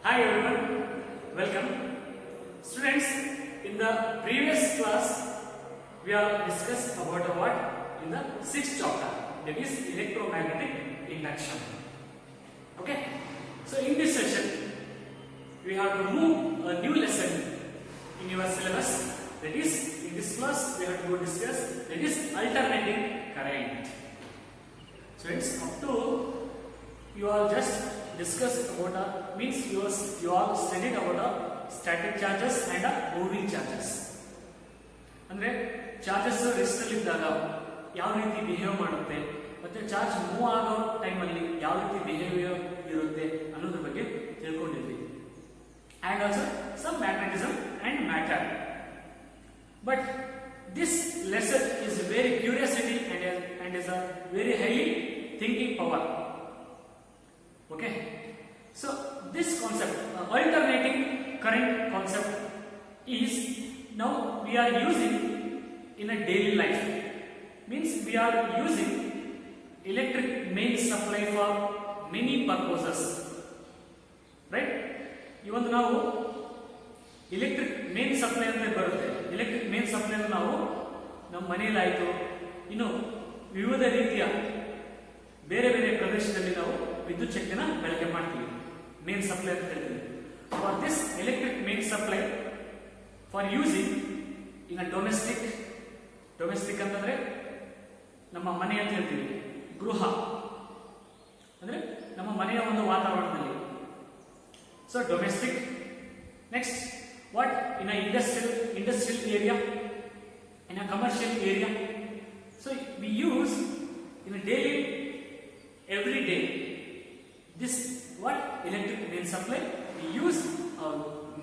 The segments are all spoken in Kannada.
Hi everyone, welcome. Students, in the previous class, we have discussed about what in the sixth chapter, that is electromagnetic induction. Okay, so in this session, we have to move a new lesson in your syllabus. That is, in this class, we have to discuss that is alternating current. Students, up to you all just discussed about means you all studied about static charges and moving charges. ಅಂದ್ರೆ ಚಾರ್ಜಸ್ ರೆಸ್ಟ್ ಅಲ್ಲಿ ಇದ್ದಾಗ ಯಾವ ರೀತಿ ಬಿಹೇವ್ ಮಾಡುತ್ತೆ ಮತ್ತೆ ಚಾರ್ಜ್ ಮೂವ್ ಆಗೋ ಟೈಮ್ ಅಲ್ಲಿ ಯಾವ ರೀತಿ ಬಿಹೇವಿಯರ್ ಇರುತ್ತೆ ಅನ್ನೋದ್ರ ಬಗ್ಗೆ ತಿಳ್ಕೊಂಡಿದ್ವಿ. And also some magnetism and matter. But this lesson is very curiosity and is a very highly thinking power. Okay, so this concept, alternating current concept, is now we are using in a daily life. Means we are using electric main supply for many purposes, right? Even now electric main supply ante barutte. Electric main supply ನಾವು ನಮ್ಮ ಮನೆಯಲ್ಲಿ ಆಯಿತು, ಇನ್ನು ವಿವಿಧ ರೀತಿಯ ಬೇರೆ ಬೇರೆ ಪ್ರದೇಶದಲ್ಲಿ ನಾವು ವಿದ್ಯುತ್ ಶಕ್ತಿನ ಬಳಕೆ ಮಾಡ್ತೀವಿ. ಮೇನ್ ಸಪ್ಲೈ ಅಂತ ಹೇಳ್ತೀವಿ. For this electric main supply for using in a domestic ಅಂತಂದ್ರೆ ನಮ್ಮ ಮನೆ ಅಂತ ಹೇಳ್ತೀವಿ, ಗೃಹ ಅಂದ್ರೆ ನಮ್ಮ ಮನೆಯ ಒಂದು ವಾತಾವರಣದಲ್ಲಿ. So domestic. Next what in a industrial area, in a commercial area. So we use in a daily, every day, this what electric main supply we use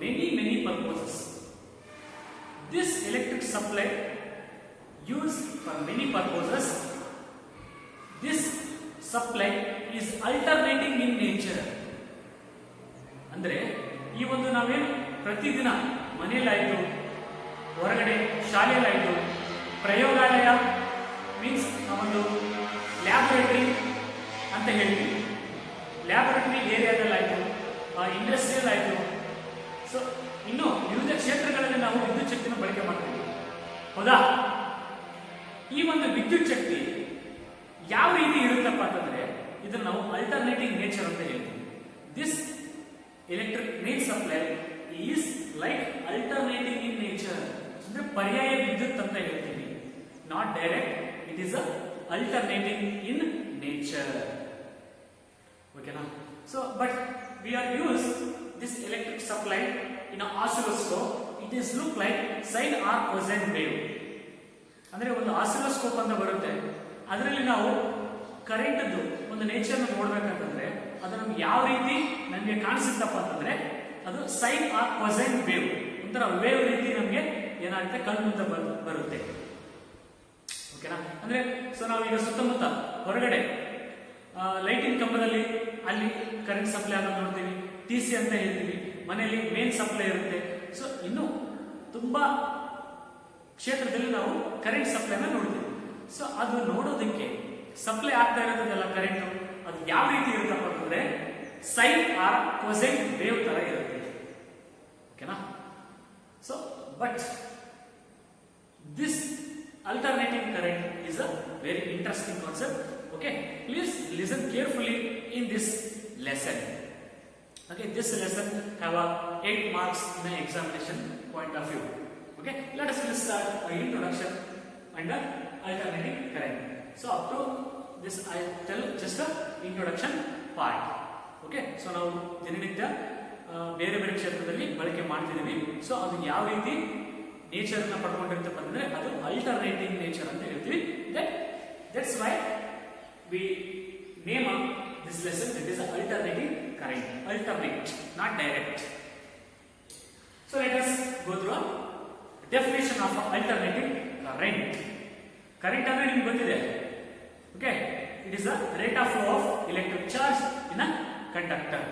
many purposes. This electric supply used for many purposes. This supply is alternating in nature. ಅಂದ್ರೆ ಈ ಒಂದು ನಾವೇನು ಪ್ರತಿದಿನ ಮನೆಯಲ್ಲಾಯ್ತು, ಹೊರಗಡೆ ಶಾಲೆಯಲ್ಲಾಯಿತು, ಪ್ರಯೋಗಾಲಯ ಮೀನ್ಸ್ ನಾವೊಂದು ಲ್ಯಾಬೊರೇಟರಿ ಅಂತ ಹೇಳ್ತೀವಿ, ಲ್ಯಾಬೊರೇಟರಿ ಏರಿಯಾದಲ್ಲಾಯಿತು, ಇಂಡಸ್ಟ್ರಿಯಲ್ ಆಯಿತು. ಸೊ ಇನ್ನು ವಿವಿಧ ಕ್ಷೇತ್ರಗಳಲ್ಲಿ ನಾವು ವಿದ್ಯುತ್ ಶಕ್ತಿನ ಬಳಕೆ ಮಾಡ್ತೀವಿ, ಹೌದಾ? ಈ ಒಂದು ವಿದ್ಯುತ್ ಶಕ್ತಿ ಯಾವ ರೀತಿ ಇರುತ್ತಪ್ಪ ಅಂತಂದ್ರೆ ಇದನ್ನು ನಾವು ಅಲ್ಟರ್ನೇಟಿಂಗ್ ನೇಚರ್ ಅಂತ ಹೇಳ್ತೀವಿ. This electric main supply is like alternating in nature. ಅಂದ್ರೆ ಪರ್ಯಾಯ ವಿದ್ಯುತ್ ಅಂತ ಹೇಳ್ತೀವಿ. Not direct, it is alternating in nature. ಓಕೆನಾ? So but we are use this electric supply in oscilloscope. It is look like sine or cosine wave. ಅಂದ್ರೆ ಒಂದು ಆಸಿಲೋಸ್ಕೋಪ್ ಅಂತ ಬರುತ್ತೆ, ಅದರಲ್ಲಿ ನಾವು ಕರೆಂಟ್ ಒಂದು ನೇಚರ್ ನೋಡ್ಬೇಕಂತಂದ್ರೆ ಅದು ನಮ್ಗೆ ಯಾವ ರೀತಿ ನಮ್ಗೆ ಕಾಣಿಸುತ್ತಪ್ಪ ಅಂತಂದ್ರೆ ಅದು ಸೈನ್ ಆರ್ ಕೊಸೈನ್ ವೇವ್, ಒಂಥರ ವೇವ್ ರೀತಿ ನಮ್ಗೆ ಏನಾಗುತ್ತೆ ಕಣ್ಮುಂದ ಬರುತ್ತೆ. ಓಕೆನಾ? ಅಂದ್ರೆ ಸೊ ನಾವೀಗ ಸುತ್ತಮುತ್ತ ಹೊರಗಡೆ ಲೈಟಿಂಗ್ ಕಂಬದಲ್ಲಿ ಅಲ್ಲಿ ಕರೆಂಟ್ ಸಪ್ಲೈ ಆಗೋದು ನೋಡ್ತೀವಿ, TC ಅಂತ ಹೇಳ್ತೀವಿ. ಮನೆಯಲ್ಲಿ ಮೇನ್ ಸಪ್ಲೈ ಇರುತ್ತೆ. ಸೊ ಇನ್ನು ತುಂಬಾ ಕ್ಷೇತ್ರದಲ್ಲಿ ನಾವು ಕರೆಂಟ್ ಸಪ್ಲೈನ ನೋಡ್ತೀವಿ. ಸೊ ಅದು ನೋಡೋದಕ್ಕೆ ಸಪ್ಲೈ ಆಗ್ತಾ ಇರೋದಲ್ಲ ಕರೆಂಟ್, ಅದು ಯಾವ ರೀತಿ ಇರುತ್ತಪ್ಪ ಅಂತಂದ್ರೆ ಸೈನ್ ಆರ್ ಕೊಸೈನ್ ವೇವ್ ತರ ಇರುತ್ತೆ. ಓಕೆನಾ? So but this alternating current is a very interesting concept. Okay, please listen carefully in this lesson. Okay, this lesson have 8 marks in the examination point of view. Okay, let us start by introduction and alternating current. So up to this I tell just a introduction part. Okay, so ನಾವು ದಿನನಿತ್ಯ ಬೇರೆ ಬೇರೆ ಕ್ಷೇತ್ರದಲ್ಲಿ ಬಳಕೆ ಮಾಡ್ತಿದ್ದೀವಿ. ಸೊ ಅದು ಯಾವ ರೀತಿ ನೇಚರ್ ನ ಪಡ್ಕೊಂಡಿರ್ತಪ್ಪ ಅಂದ್ರೆ ಅದು ಅಲ್ಟರ್ನೇಟಿಂಗ್ ನೇಚರ್ ಅಂತ ಹೇಳ್ತೀವಿ. That's why we name this lesson that is alternating current. Alternate, not direct. So let us go through definition of alternating current. Current ಅಂದ್ರೆ ನಿಮ್ಗೆ ಗೊತ್ತಿದೆ. Okay, it is the rate of flow of electric charge in a conductor.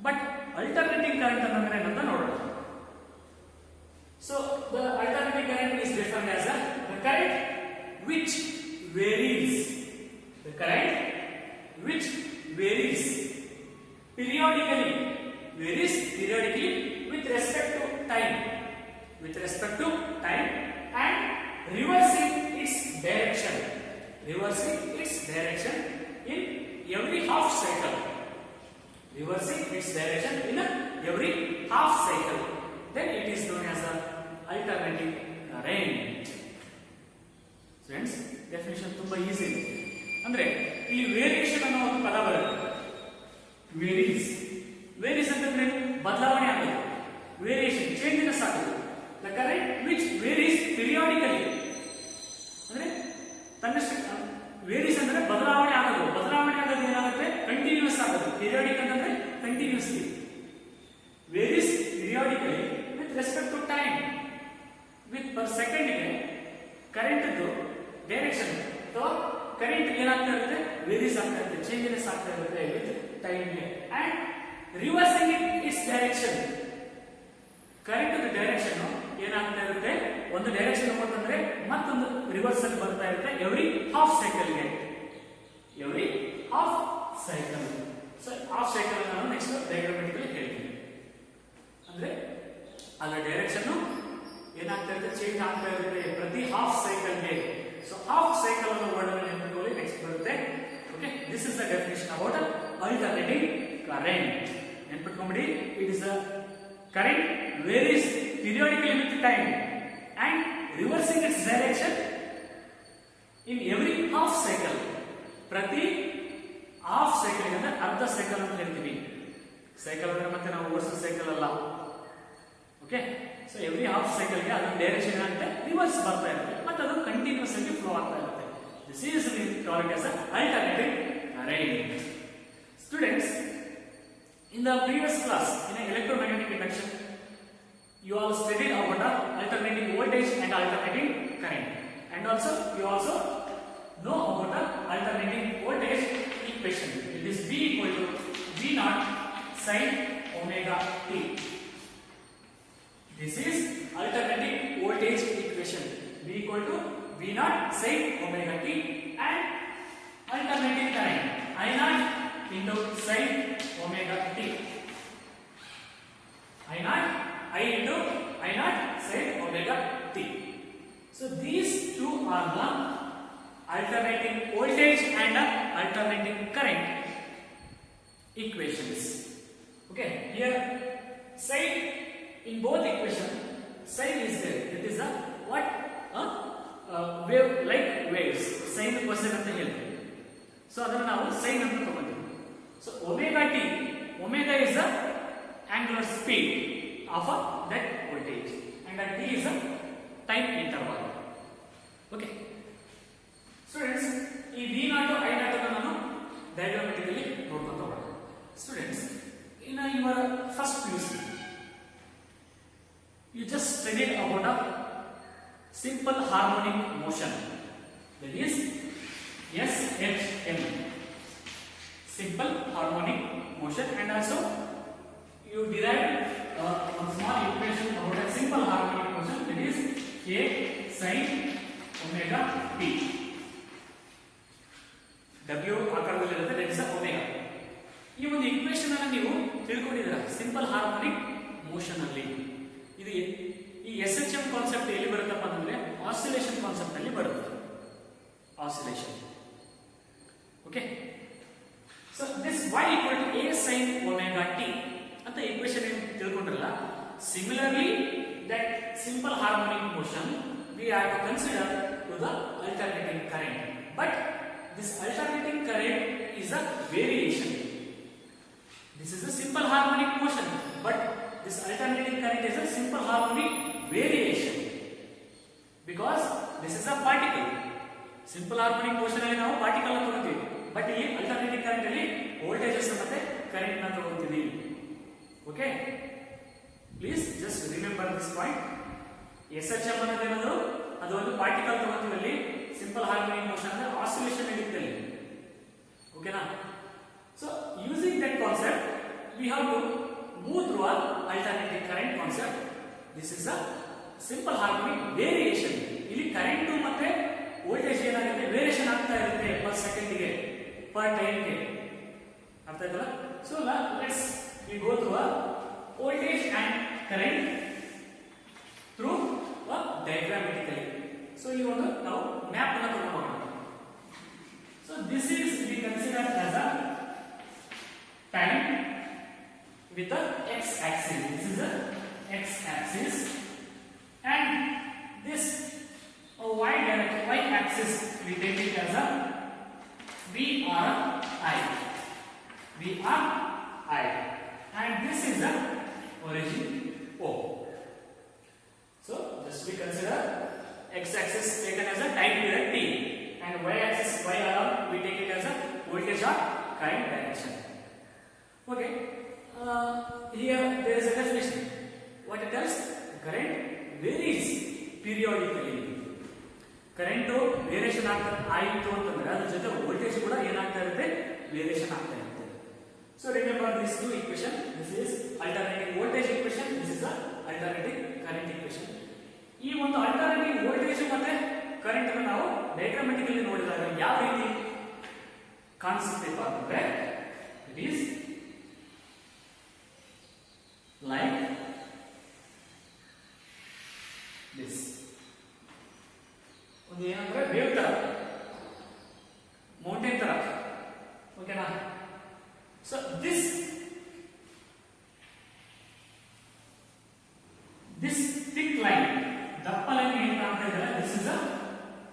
But alternating current ಅಂದ್ರೆ ಏನಂತ ನೋಡೋಣ. So the alternating current is defined as the current which varies. The current which varies periodically varies periodically with respect to time, with respect to time, and reversing its direction, reversing its direction in every half cycle, reversing its direction in every half cycle, then it is known as a alternating current. Friends, definition ತುಂಬಾ ಈಸಿ ಇದೆ. ಅಂದ್ರೆ ಇಲ್ಲಿ ವೇರಿಯೇಷನ್ ಅನ್ನೋ ಒಂದು ಪದ ಬರುತ್ತೆ. ವೇರೀಸ್, ವೇರೀಸ್ ಅಂತಂದ್ರೆ ಬದಲಾವಣೆ ಆಗೋದು, ವೇರಿಯೇಷನ್ ಚೇಂಜಸ್ ಆಗೋದು. The current which varies periodically, ಅಂದ್ರೆ ತನ್ನಷ್ಟು ವೇರೀಸ್ ಅಂದ್ರೆ ಬದಲಾವಣೆ ಆಗೋದು, ಬದಲಾವಣೆ ಆಗೋದು ಏನಾಗುತ್ತೆ ಕಂಟಿನ್ಯೂಸ್ ಆಗೋದು. ಪಿರಿಯಾಡಿಕ್ ಅಂತಂದ್ರೆ continuously, varies periodically with respect to time, with per second ಗೆ ಕರೆಂಟ್ ಡೈರೆಕ್ಷನ್ ಅಥವಾ ಕರೆಂಟ್ ಏನಾಗ್ತಾ ಇರುತ್ತೆ ವೇರೀಸ್ ಆಗ್ತಾ ಇರುತ್ತೆ, ಚೇಂಜಸ್ ಆಗ್ತಾ ಇರುತ್ತೆ ವಿತ್ ಟೈಮ್ ಗೆ. And reversing its direction, current direction ಏನಾಗ್ತಾ ಇರುತ್ತೆ, ಒಂದು ಡೈರೆಕ್ಷನ್ ಹೋಗ್ತಂದ್ರೆ ಮತ್ತೊಂದು ರಿವರ್ಸ್ ಅಲ್ಲಿ ಬರ್ತಾ ಇರುತ್ತೆ ಎವ್ರಿ ಹಾಫ್ ಸೈಕಲ್ ಗೆ, every half cycle. So half cycle ನಾನು ನೆಕ್ಸ್ಟ್ ಡಯಾಗ್ರಾಮೆಟಿಕಲಿ ಹೇಳ್ತೀನಿ. ಅಂದ್ರೆ ಅದರ ಡೈರೆಕ್ಷನ್ ಏನಾಗ್ತಾ ಇರುತ್ತೆ ಚೇಂಜ್ ಆಗ್ತಾ ಇರುತ್ತೆ ಪ್ರತಿ ಹಾಫ್ ಸೈಕಲ್ ಗೆ. ಸೊ ಹಾಫ್ ಸೈಕಲ್ ಅನ್ನೋ ವರ್ಡ್ ಅನ್ನು ನೆನಪಿಟ್ಕೊಳ್ಳಿ, ನೆಕ್ಸ್ಟ್ ಬರುತ್ತೆ. Okay, this is the definition about alternating current. ನೆನಪಿಟ್ಕೊಂಡ್ಬಿಡಿ, it is a current varies periodically with time and reversing its direction in every half cycle. ಪ್ರತಿ ಹಾಫ್ ಸೈಕಲ್ ಅಂದ್ರೆ ಅರ್ಧ ಸೈಕಲ್ ಅಂತ ಹೇಳ್ತೀವಿ. ಸೈಕಲ್ ಅಂದ್ರೆ ಮತ್ತೆ ನಾವು ಓಡಿಸೋ ಸೈಕಲ್ ಅಲ್ಲ. Okay, so every half cycle ಗೆ ಅದರ ಡೈರೆಕ್ಷನ್ ಏನಾಗುತ್ತೆ ರಿವರ್ಸ್ ಬರ್ತಾ ಇರುತ್ತೆ, ಮತ್ತೆ ಅದು ಕಂಟಿನ್ಯೂಸ್ ಆಗಿ ಫ್ಲೋ ಆಗ್ತಾ ಇರುತ್ತೆ. This is called as alternating current. Students, in the previous class in electromagnetic induction you all studied about the alternating voltage and alternating current, and also you also know about the alternating voltage equation. It is V equal to V naught sin omega t. This is alternating voltage equation. V equal to V naught sin omega t, and alternating current I naught into sin omega t. I into I naught sin omega t. So these two are the alternating voltage and alternating current equations. Okay, here sin in both equations, sin is there. It is a what? Wave, like waves. Sin person anta ಹೇಳ್ತೀವಿ. So ಅದನ್ನು ನಾವು sin ಅಂತ ತಗೊಂತೀವಿ. So omega t, omega is the angular speed of that voltage, and that t is a time interval. Okay, students, ಈ v naught I naught ಅನ್ನು ನಾನು diagrammatically ನೋಡ್ಕೊಂತ ಹೋಗೋಣ. Students, in your first PUC you just studied about a simple harmonic motion, that is SHM, simple harmonic motion, and also you derived one small equation about a simple harmonic motion, that is K sin omega t. W ಆಕಾರದಲ್ಲಿರುತ್ತೆ, that is omega. ಈ ಒಂದು ಈಕ್ವೇಶನ್ ಅನ್ನು ನೀವು ತಿಳ್ಕೊಂಡಿದ್ದೀರಾ ಸಿಂಪಲ್ ಹಾರ್ಮೋನಿಕ್ ಮೋಷನ್ ಅಲ್ಲಿ. ಇದು ಈ SHM ಕಾನ್ಸೆಪ್ಟ್ ಎಲ್ಲಿ ಬರುತ್ತಪ್ಪ ಅಂದ್ರೆ ಆಸಿಲೇಷನ್ ಕಾನ್ಸೆಪ್ಟ್ ಅಲ್ಲಿ ಬರುತ್ತೆ. Oscillation. Okay, so this y equal to a sin omega t ಅಂತ ಈಕ್ವೇಶನ್ ಏನು ತಿಳ್ಕೊಂಡ್ರಲ್ಲ, similarly that simple harmonic motion we have to consider to the alternating current, but this alternating current is a variation. This is a simple harmonic motion, but this alternating current is a simple harmonic variation because this is a particle. Simple harmonic motion ಅಲ್ಲಿ ನಾವು ಪಾರ್ಟಿಕಲ್ ಅನ್ನು ತಗೊಂತೀವಿ, ಬಟ್ ಇಲ್ಲಿ alternating current ಅಲ್ಲಿ ವೋಲ್ಟೇಜಸ್ ಮತ್ತೆ ಕರೆಂಟ್ ನ ತಗೊಂತೀವಿ. Okay, please just remember this point. SHM ಅನ್ನೋದೇನದು, ಅದು ಒಂದು ಪಾರ್ಟಿಕಲ್ ತಗೊಂತೀವಿ, ಅಲ್ಲಿ ಸಿಂಪಲ್ ಹಾರ್ಮೋನಿಕ್ ಮೋಷನ್ ಅಂದ್ರೆ ಆಸಿಲೇಷನ್ ಇರುತ್ತೆ ಅಲ್ಲಿ. ಓಕೆನಾ? So using that concept we have to move through an alternating current concept. This is a simple harmonic variation. ಇಲ್ಲಿ ಕರೆಂಟ್ ಮತ್ತೆ ವೋಲ್ಟೇಜ್ ಏನಾಗುತ್ತೆ ವೇರಿಯೇಷನ್ ಆಗ್ತಾ ಇರುತ್ತೆ ಪರ್ ಸೆಕೆಂಡ್ ಗೆ, ಪರ್ ಟೈಮ್ ಗೆ. ಅರ್ಥ ಆಯ್ತಲ್ಲ? So let's we go through with the x-axis. This is the x-axis, and this y-axis we take it as a VRI, and this is the origin O. So just we consider x-axis taken as a time period t, and y-axis we take it as a voltage or current direction. Okay. Here there is a definition. What it tells? Current varies periodically. Current variation ಆಯಿತು ಅಂತಂದ್ರೆ ಅದ್ರ ಜೊತೆ ವೋಲ್ಟೇಜ್ ಕೂಡ ಏನಾಗ್ತಾ ಇರುತ್ತೆ, ವೇರಿಯೇಷನ್ ಆಗ್ತಾ ಇರುತ್ತೆ. So remember these two equation. This is alternating voltage equation. This is the alternating current equation. ಈ ಒಂದು alternating voltage ಮತ್ತೆ current ಅನ್ನು ನಾವು ಡಯಾಗ್ರಾಮ್ಯಾಟಿಕಲಿ ನೋಡಿದಾಗ ಯಾವ ರೀತಿ ಕಾಣಿಸುತ್ತೆ ಅಂದ್ರೆ, it is like this. ಒಂದು ಏನಂದ್ರೆ ವೇವ್ ತರ, ಮೌಂಟೇನ್ ತರ. ಓಕೆನಾ? ಸೊ ದಿಸ್ ಥಿಕ್ ಲೈನ್, ದಪ್ಪ ಲೈನ್ ಏನ್ ಕಾಣ್ತಾ ಇದ್ದಾರೆ, this is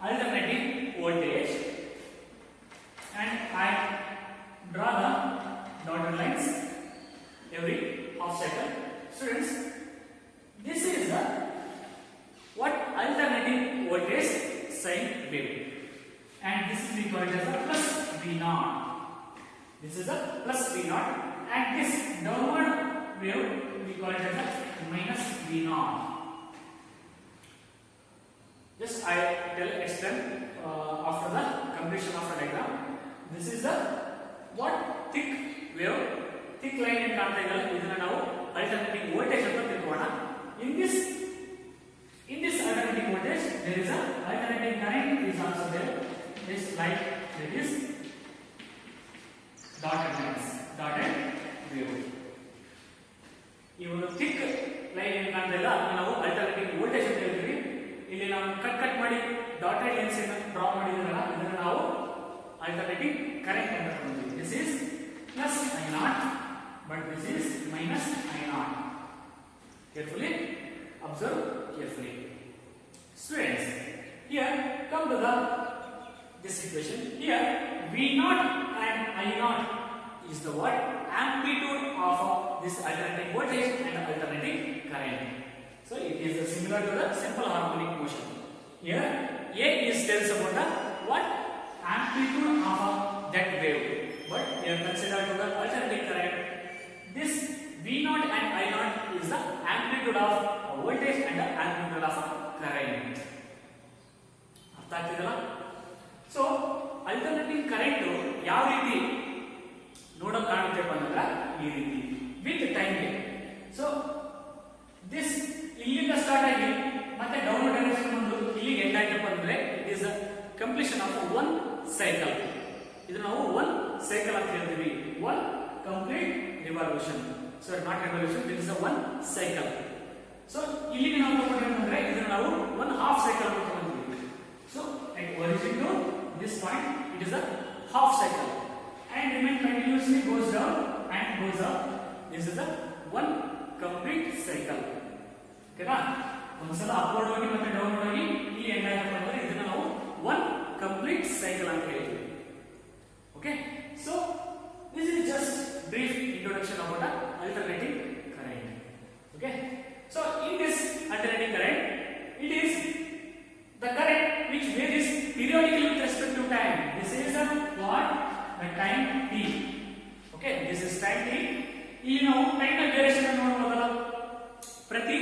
alternating voltage, and I draw the dotted lines every half cycle. Students, this is the what alternating voltage sine wave, and this is called as a plus V0. This is a plus V0, and this downward wave we call it as a minus V0. Just I explain after the completion of the diagram. This is the what thick wave, thick line in ಕಾಣ್ತಾ ಇದಲ್ಲ, ಇದನ್ನ ನಾವು alternating voltage ಅಂತ ತಿಳ್ಕೊಳ್ಳೋಣ. In this alternating voltage, there is a alternating current is also there. This light, there is dotted lines, dotted wave. ಈ ಒಂದು thick line ಏನು ಕಾಣ್ತಾ ಇಲ್ಲ ಅದನ್ನ ನಾವು alternating voltage ಅಂತ ಹೇಳ್ತೀವಿ. ಇಲ್ಲಿ ನಾವು ಕಟ್ ಮಾಡಿ dotted lines ಅನ್ನು ಡ್ರಾ ಮಾಡಿದ್ರಲ್ಲ, ಇದನ್ನ ನಾವು alternating current ಅಂತ ಕರೀತೀವಿ. This is plus I0, but this is minus I0. Carefully observe carefully. Students, here come to this equation. Here V0 and I0 is the what? Amplitude of this alternating voltage and alternating current. So it is similar to the simple harmonic motion. Here A is tells about the what? Amplitude of that wave. But we are considered to the alternating current. This V0 and I0 is the amplitude of voltage and the amplitude of current. ಅರ್ಥ ಆಗ್ತಿದೆಯಲ್ಲ? ಸೊ ಅಲ್ಟರ್ನೇಟಿಂಗ್ ಕರೆಂಟ್ ಯಾವ ರೀತಿ ನೋಡೋಕೆ ಕಾಣುತ್ತಪ್ಪ ಅಂದ್ರೆ ಈ ರೀತಿ ವಿತ್ ಟೈಮ್ಗೆ. ಸೊ ದಿಸ್ ಇಲ್ಲಿಂದ ಸ್ಟಾರ್ಟ್ ಆಗಿ ಮತ್ತೆ ಡೌನ್ವರ್ಡ್ ಡೈರೆಕ್ಷನ್ ಬಂದು ಇಲ್ಲಿಗೆ ಎಂಡ್ ಆಯ್ತಪ್ಪ ಅಂದ್ರೆ it is completion of one cycle. ಇದು ನಾವು ಒನ್ ಸೈಕಲ್ ಅಂತ ಹೇಳ್ತೀವಿ, one complete revolution. So not revolution, this is one cycle. So ಇಲ್ಲಿಗೆ ನಾವು ತಗೊಂಡ್ರೆ ಇದನ್ನ ನಾವು ಒನ್ ಹಾಫ್ ಸೈಕಲ್ ಅಂತ ತಗೊಂಡಿದ್ದೀವಿ. So at origin to this point it is a half cycle and remain continuously goes down and goes up. This is a one complete cycle. ಓಕೆನಾ? ಒಂದ್ಸಲ ಅಪ್ವರ್ಡ್ ಹೋಗಿ ಮತ್ತೆ ಡೌನ್ವರ್ಡ್ ಹೋಗಿ ಇಲ್ಲಿ ಎಂಡ್ ಆಗಬೇಕು ಅಂದ್ರೆ ಇದನ್ನ ನಾವು ಒನ್ ಕಂಪ್ಲೀಟ್ ಸೈಕಲ್ ಅಂತ ಹೇಳ್ತೀವಿ. Okay, so this is just brief introduction about alternating current. Okay, so in this alternating current, it is the current which varies periodically with respect to time. This is the what? The time t. Okay, this is time t. ಇಲ್ಲಿ ನಾವು ಟೈಮ್ ವೇರಿಯೇಷನ್ ಅನ್ನು ನೋಡಬಹುದಲ್ಲ ಪ್ರತಿ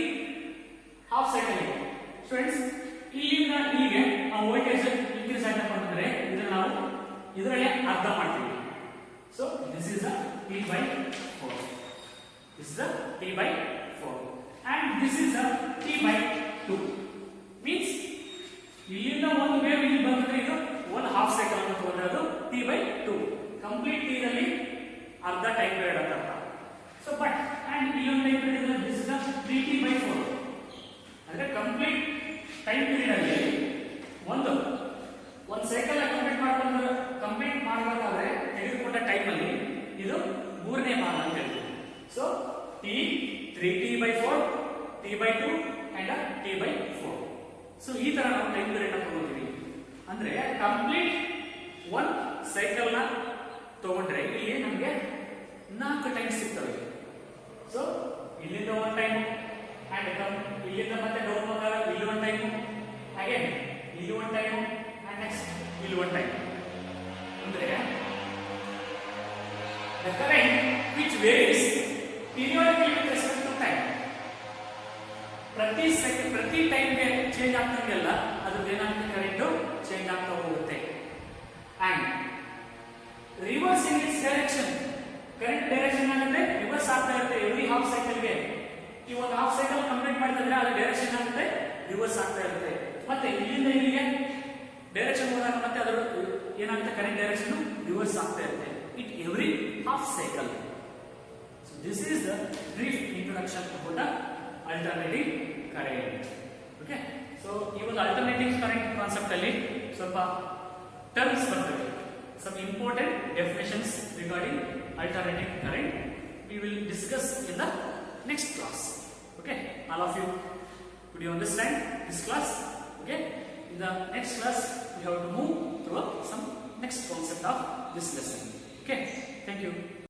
ಹಾಫ್ ಸೈಕಲ್. ಸ್ಟೂಡೆಂಟ್ಸ್, ಇಲ್ಲಿಂದ ಇಲ್ಲಿಗೆ ಆ ವೋಲ್ಟೇಜ್ ಇನ್ಕ್ರೀಸ್ ಆಗ್ತಾ ಬಂದ್ರೆ ಇದನ್ನ ನಾವು ಇದರಲ್ಲೇ ಅರ್ಧ ಮಾಡ್ತೀವಿ. So this is the t/4. This is the t/4 and this is the t/2. Means ಇಲ್ಲಿಂದ ಒಂದು ವೇವ್ ಇಲ್ಲಿ ಬಂದ್ರೆ ಇದು ಒಂದು ಹಾಫ್ ಸೈಕಲ್ ಅಂತ ತಗೊಂಡ್ರೆ ಅದು t/2. ಕಂಪ್ಲೀಟ್ t ನಲ್ಲಿ ಅರ್ಧ ಟೈಮ್ ಪೀರಿಯಡ್ ಅಂತ ಅರ್ಥ. ಸೊ ಬಟ್ ಅಂಡ್ ಇಲ್ಲೊಂದು ಟೈಮ್ ಪೀರಿಯಡ್ ಇದೆ, ದಿಸ್ ಇಸ್ ದ 3t/4. ಅಂದ್ರೆ ಕಂಪ್ಲೀಟ್ ಟೈಮ್ ಪೀರಿಯಡ್ ಅಲ್ಲಿ ಒಂದು ಸೈಕಲ್ ಕಂಪ್ಲೀಟ್ ಮಾಡಬೇಕಾದ್ರೆ ತೆಗೆದುಕೊಂಡ ಟೈಮ್ ಅಲ್ಲಿ ಇದು ಮೂರನೇ ಭಾಗ ಅಂತ ಹೇಳ್ತೀವಿ. So t, 3t by 4, t by 2 and t by 4. So ಈ ತರ ನಾವು ಟೈಮ್ ಪೀರಿಯಡ್ ನ ತಗೋತೀವಿ. ಅಂದ್ರೆ ಕಂಪ್ಲೀಟ್ ಒನ್ ಸೈಕಲ್ ನ ತಗೊಂಡ್ರೆ ಇಲ್ಲಿ ನಮಗೆ 4 ಟೈಮ್ ಸಿಗ್ತವೆ. ಸೊ ಇಲ್ಲಿಂದ ಒಂದು ಟೈಮ್ ಅಂಡ್ ಇಲ್ಲಿಂದ ಮತ್ತೆ ಡೌನ್ ಹೋದಾಗ ಇಲ್ಲಿ ಒಂದು ಟೈಮ್, ಅಗೇನ್ ಇಲ್ಲಿ ಒಂದು ಟೈಮ್ ಅಂಡ್ ನೆಕ್ಸ್ಟ್ ಇಲ್ಲಿ ಒಂದು ಟೈಮ್. ಅಂದ್ರೆ the current which varies periodically with respect to time. ಪ್ರತಿ ಟೈಮ್ ಗೆ ಚೇಂಜ್ ಆಗ್ತಂಗೆಲ್ಲ ಅದ್ರದ್ದು ಏನಾಗುತ್ತೆ, ಕರೆಂಟ್ ಚೇಂಜ್ ಆಗ್ತಾ ಹೋಗುತ್ತೆ. And reverse in its direction, current direction ಆಗುತ್ತೆ ರಿವರ್ಸ್ ಆಗ್ತಾ ಇರುತ್ತೆ ಎವ್ರಿ ಹಾಫ್ ಸೈಕಲ್ ಗೆ. ಈ ಒಂದು ಹಾಫ್ ಸೈಕಲ್ ಕಂಪ್ಲೀಟ್ ಮಾಡಿದ್ರೆ ಅದ್ರ ಡೈರೆಕ್ಷನ್ ಆಗುತ್ತೆ ರಿವರ್ಸ್ ಆಗ್ತಾ ಇರುತ್ತೆ. ಮತ್ತೆ ಇಲ್ಲಿಂದ ಇಲ್ಲಿಗೆ ಡೈರೆಕ್ಷನ್ ಹೋದಾಗ ಮತ್ತೆ ಅದರ ಏನಾಗುತ್ತೆ, ಕರೆಂಟ್ ಡೈರೆಕ್ಷನ್ ರಿವರ್ಸ್ ಆಗ್ತಾ ಇರುತ್ತೆ. It every half cycle. So this is the brief introduction about the alternating current. Okay. So even alternating current concept alli ಸ್ವಲ್ಪ terms ಬರ್ತವೆ. Some important definitions regarding alternating current we will discuss in the next class. Okay. All of you, could you understand this class? Okay. In the next class we have to move through some next concept of this lesson. Okay, thank you.